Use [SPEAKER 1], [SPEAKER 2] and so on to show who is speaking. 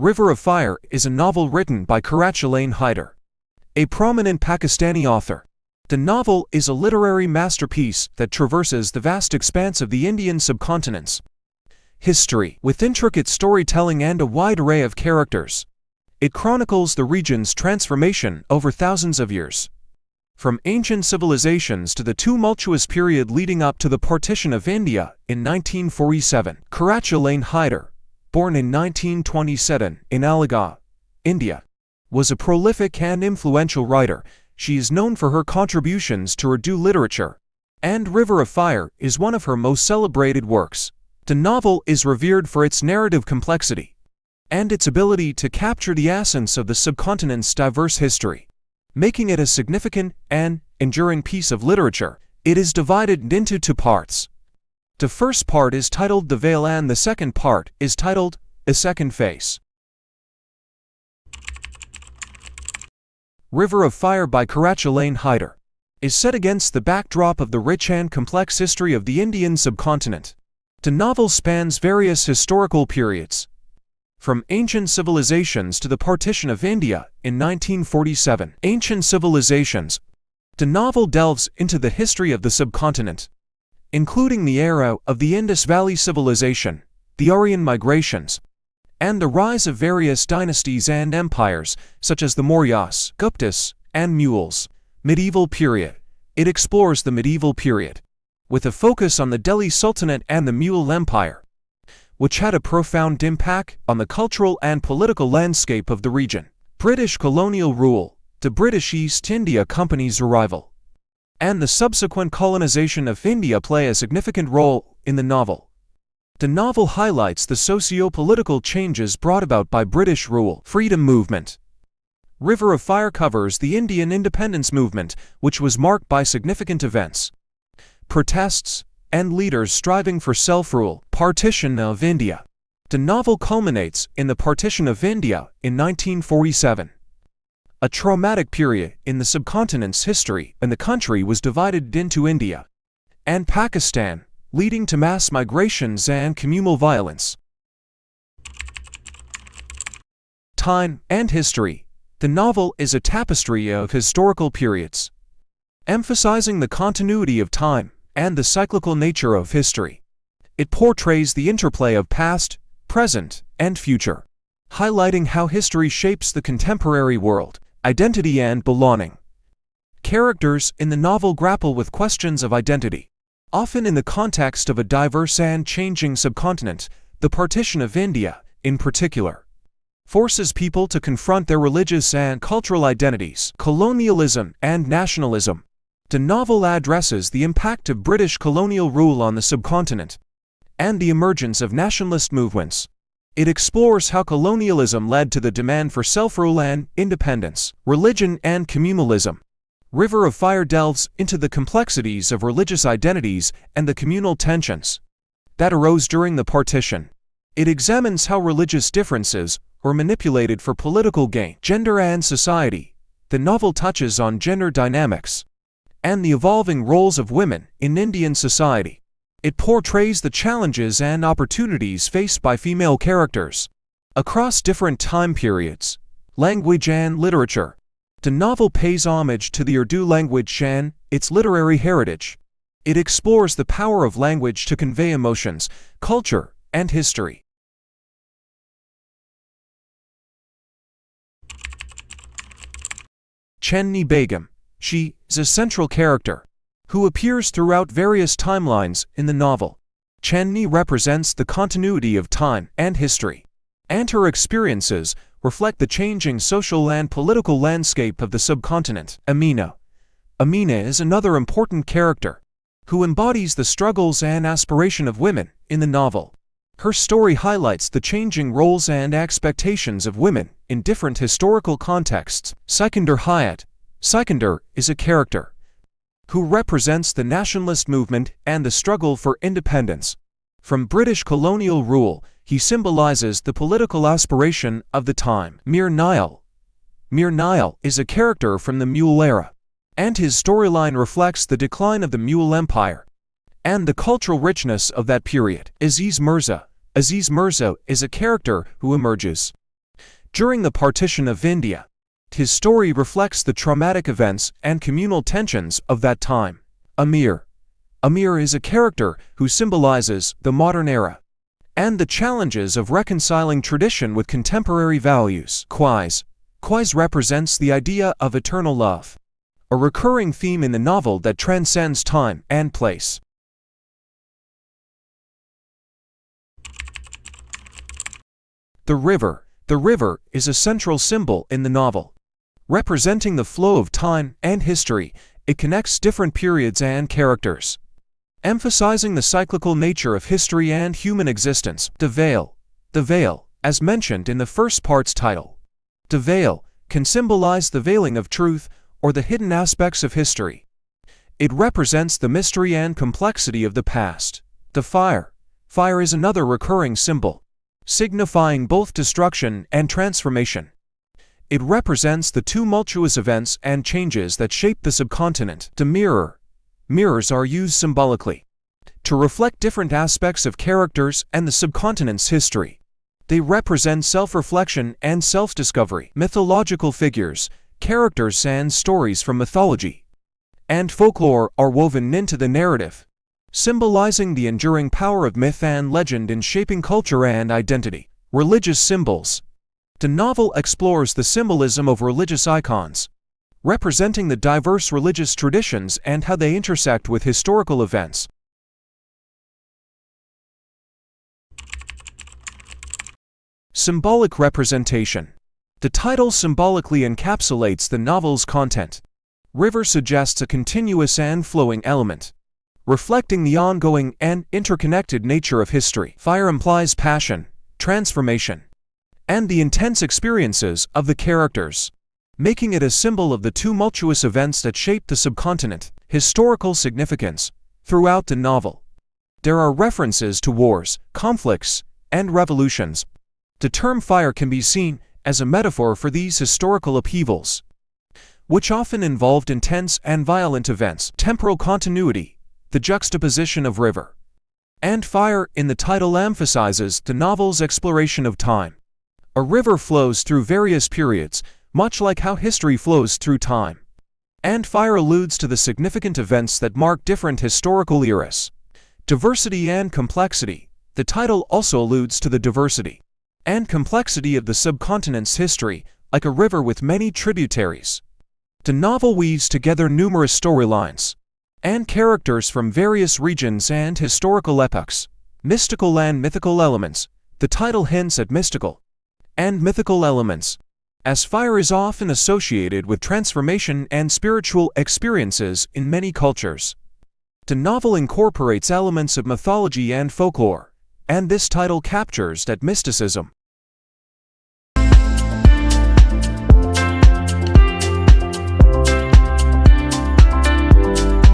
[SPEAKER 1] River of Fire is a novel written by Qurratulain Hyder, a prominent Pakistani author. The novel is a literary masterpiece that traverses the vast expanse of the Indian subcontinent's history with intricate storytelling and a wide array of characters. It chronicles the region's transformation over thousands of years, from ancient civilizations to the tumultuous period leading up to the partition of India in 1947. Qurratulain Hyder, born in 1927 in Aligarh, India, was a prolific and influential writer. She is known for her contributions to Urdu literature, and River of Fire is one of her most celebrated works. The novel is revered for its narrative complexity and its ability to capture the essence of the subcontinent's diverse history, making it a significant and enduring piece of literature. It is divided into two parts. The first part is titled The Veil and the second part is titled A Second Face. River of Fire by Qurratulain Hyder is set against the backdrop of the rich and complex history of the Indian subcontinent. The novel spans various historical periods, from ancient civilizations to the partition of India in 1947. Ancient civilizations. The novel delves into the history of the subcontinent, including the era of the Indus Valley Civilization, the Aryan migrations, and the rise of various dynasties and empires, such as the Mauryas, Guptas, and Mughals. Medieval period. It explores the medieval period, with a focus on the Delhi Sultanate and the Mughal Empire, which had a profound impact on the cultural and political landscape of the region. British colonial rule. The British East India Company's arrival and the subsequent colonization of India play a significant role in the novel. The novel highlights the socio-political changes brought about by British rule. Freedom movement. River of Fire covers the Indian independence movement, which was marked by significant events, protests, and leaders striving for self-rule. Partition of India. The novel culminates in the partition of India in 1947, a traumatic period in the subcontinent's history, and the country was divided into India and Pakistan, leading to mass migrations and communal violence. Time and history. The novel is a tapestry of historical periods, emphasizing the continuity of time and the cyclical nature of history. It portrays the interplay of past, present, and future, highlighting how history shapes the contemporary world. Identity and belonging. Characters in the novel grapple with questions of identity, often in the context of a diverse and changing subcontinent. The partition of India, in particular, forces people to confront their religious and cultural identities. Colonialism and nationalism. The novel addresses the impact of British colonial rule on the subcontinent and the emergence of nationalist movements. It explores how colonialism led to the demand for self-rule and independence. Religion and communalism. River of Fire delves into the complexities of religious identities and the communal tensions that arose during the partition. It examines how religious differences were manipulated for political gain. Gender and society. The novel touches on gender dynamics and the evolving roles of women in Indian society. It portrays the challenges and opportunities faced by female characters across different time periods. Language and literature. The novel pays homage to the Urdu language and its literary heritage. It explores the power of language to convey emotions, culture, and history. Chenni Begum. She is a central character who appears throughout various timelines in the novel. Chenni represents the continuity of time and history, and her experiences reflect the changing social and political landscape of the subcontinent. Amina. Amina is another important character who embodies the struggles and aspiration of women in the novel. Her story highlights the changing roles and expectations of women in different historical contexts. Sikandar Hayat. Sikandar is a character who represents the nationalist movement and the struggle for independence from British colonial rule. He symbolizes the political aspiration of the time. Mir Nile. Mir Nile is a character from the Mughal era, and his storyline reflects the decline of the Mughal Empire and the cultural richness of that period. Aziz Mirza. Aziz Mirza is a character who emerges During the partition of India, his story reflects the traumatic events and communal tensions of that time. Amir is a character who symbolizes the modern era and the challenges of reconciling tradition with contemporary values. Quais represents the idea of eternal love, a recurring theme in the novel that transcends time and place. The river is a central symbol in the novel. Representing the flow of time and history, it connects different periods and characters, emphasizing the cyclical nature of history and human existence. The veil, as mentioned in the first part's title. The veil can symbolize the veiling of truth or the hidden aspects of history. It represents the mystery and complexity of the past. The fire is another recurring symbol, signifying both destruction and transformation. It represents the tumultuous events and changes that shape the subcontinent. The mirrors are used symbolically to reflect different aspects of characters and the subcontinent's history. They represent self-reflection and self-discovery. Mythological figures, characters and stories from mythology and folklore are woven into the narrative, symbolizing the enduring power of myth and legend in shaping culture and identity. Religious symbols. The novel explores the symbolism of religious icons, representing the diverse religious traditions and how they intersect with historical events. Symbolic representation. The title symbolically encapsulates the novel's content. River suggests a continuous and flowing element, reflecting the ongoing and interconnected nature of history. Fire implies passion, transformation, and the intense experiences of the characters, making it a symbol of the tumultuous events that shape the subcontinent. Historical significance. Throughout the novel, there are references to wars, conflicts, and revolutions. The term fire can be seen as a metaphor for these historical upheavals, which often involved intense and violent events. Temporal continuity. The juxtaposition of river and fire in the title emphasizes the novel's exploration of time. A river flows through various periods, much like how history flows through time. And fire alludes to the significant events that mark different historical eras. Diversity and complexity. The title also alludes to the diversity and complexity of the subcontinent's history, like a river with many tributaries. The novel weaves together numerous storylines and characters from various regions and historical epochs. Mystical and mythical elements. The title hints at mystical and mythical elements, as fire is often associated with transformation and spiritual experiences in many cultures. The novel incorporates elements of mythology and folklore, and this title captures that mysticism